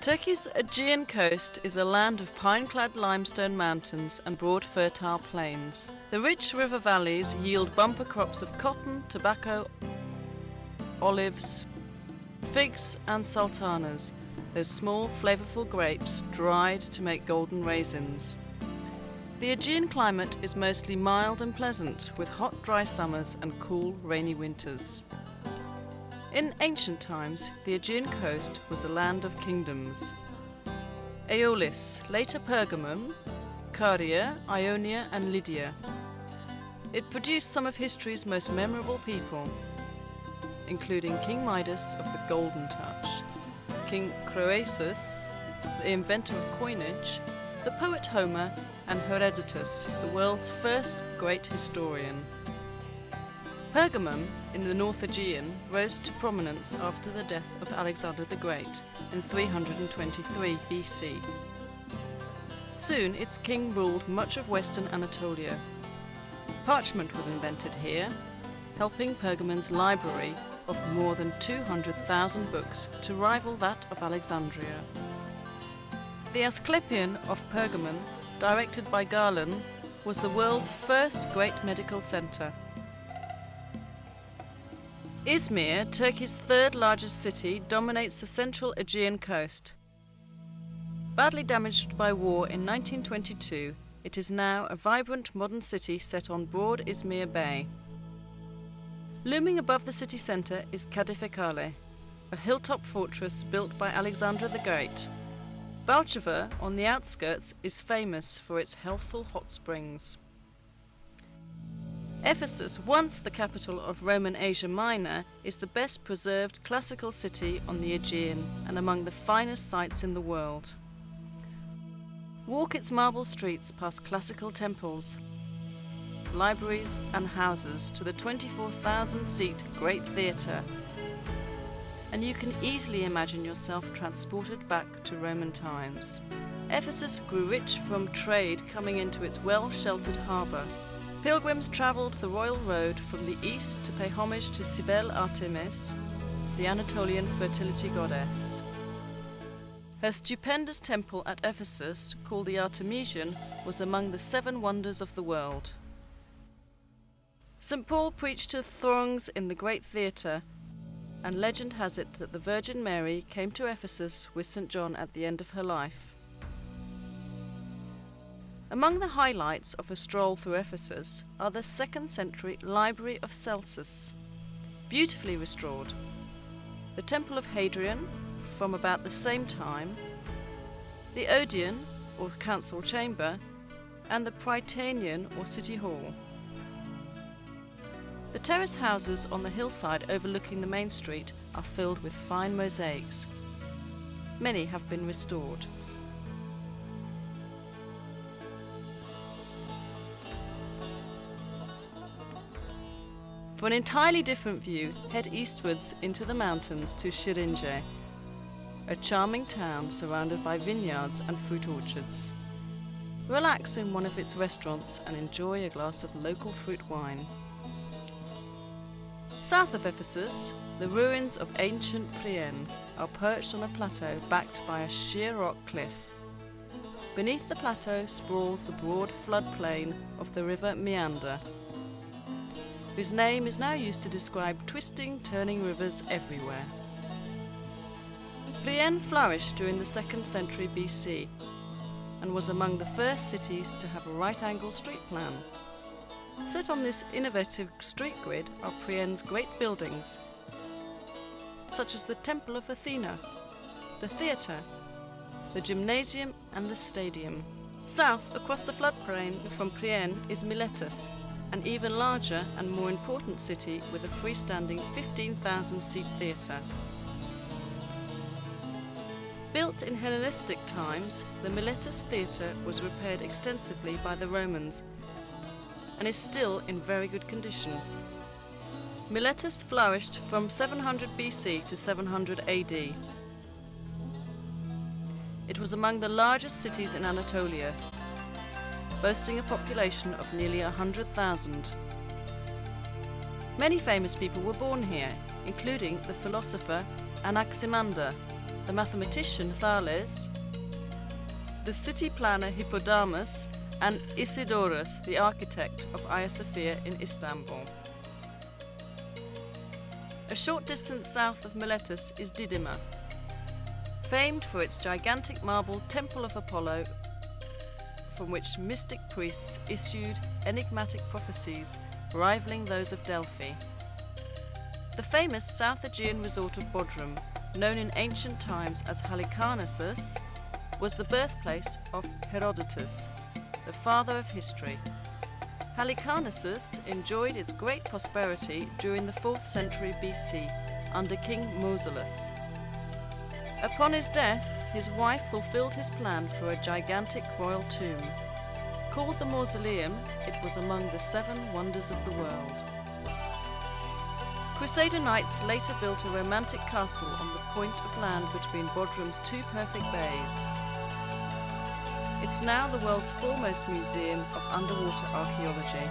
Turkey's Aegean coast is a land of pine-clad limestone mountains and broad fertile plains. The rich river valleys yield bumper crops of cotton, tobacco, olives, figs and sultanas, those small flavorful grapes dried to make golden raisins. The Aegean climate is mostly mild and pleasant, with hot dry summers and cool rainy winters. In ancient times, the Aegean coast was a land of kingdoms. Aeolis, later Pergamum, Caria, Ionia and Lydia. It produced some of history's most memorable people, including King Midas of the Golden Touch, King Croesus, the inventor of coinage, the poet Homer, and Herodotus, the world's first great historian. Pergamum, in the North Aegean, rose to prominence after the death of Alexander the Great in 323 BC. Soon its king ruled much of western Anatolia. Parchment was invented here, helping Pergamon's library of more than 200,000 books to rival that of Alexandria. The Asclepion of Pergamon, directed by Galen, was the world's first great medical centre. Izmir, Turkey's third largest city, dominates the central Aegean coast. Badly damaged by war in 1922, it is now a vibrant modern city set on broad Izmir Bay. Looming above the city centre is Kadifekale, a hilltop fortress built by Alexander the Great. Balchova, on the outskirts, is famous for its healthful hot springs. Ephesus, once the capital of Roman Asia Minor, is the best preserved classical city on the Aegean and among the finest sights in the world. Walk its marble streets past classical temples, libraries and houses to the 24,000-seat Great Theatre, and you can easily imagine yourself transported back to Roman times. Ephesus grew rich from trade coming into its well-sheltered harbour. Pilgrims travelled the royal road from the east to pay homage to Cybele Artemis, the Anatolian fertility goddess. Her stupendous temple at Ephesus, called the Artemision, was among the 7 wonders of the world. St. Paul preached to throngs in the Great Theatre, and legend has it that the Virgin Mary came to Ephesus with St. John at the end of her life. Among the highlights of a stroll through Ephesus are the 2nd century Library of Celsus, beautifully restored, the Temple of Hadrian from about the same time, the Odeon or Council Chamber, and the Prytaneum or City Hall. The terrace houses on the hillside overlooking the main street are filled with fine mosaics. Many have been restored. For an entirely different view, head eastwards into the mountains to Şirince, a charming town surrounded by vineyards and fruit orchards. Relax in one of its restaurants and enjoy a glass of local fruit wine. South of Ephesus, the ruins of ancient Priene are perched on a plateau backed by a sheer rock cliff. Beneath the plateau sprawls the broad floodplain of the river Meander, whose name is now used to describe twisting, turning rivers everywhere. Priene flourished during the 2nd century BC and was among the first cities to have a right-angle street plan. Set on this innovative street grid are Priene's great buildings, such as the Temple of Athena, the theatre, the gymnasium and the stadium. South, across the floodplain from Priene, is Miletus, an even larger and more important city with a freestanding 15,000-seat theatre. Built in Hellenistic times, the Miletus theatre was repaired extensively by the Romans and is still in very good condition. Miletus flourished from 700 BC to 700 AD. It was among the largest cities in Anatolia, boasting a population of nearly 100,000. Many famous people were born here, including the philosopher Anaximander, the mathematician Thales, the city planner Hippodamus, and Isidorus, the architect of Hagia Sophia in Istanbul. A short distance south of Miletus is Didyma, famed for its gigantic marble Temple of Apollo, from which mystic priests issued enigmatic prophecies rivaling those of Delphi. The famous South Aegean resort of Bodrum, known in ancient times as Halicarnassus, was the birthplace of Herodotus, the father of history. Halicarnassus enjoyed its great prosperity during the 4th century BC under King Mausolus. Upon his death, his wife fulfilled his plan for a gigantic royal tomb. Called the Mausoleum, it was among the 7 wonders of the world. Crusader knights later built a romantic castle on the point of land between Bodrum's 2 perfect bays. It's now the world's foremost museum of underwater archaeology.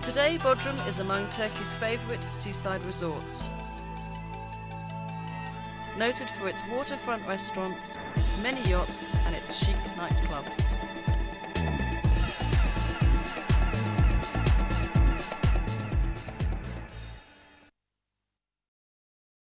Today, Bodrum is among Turkey's favourite seaside resorts. Noted for its waterfront restaurants, its many yachts and its chic nightclubs.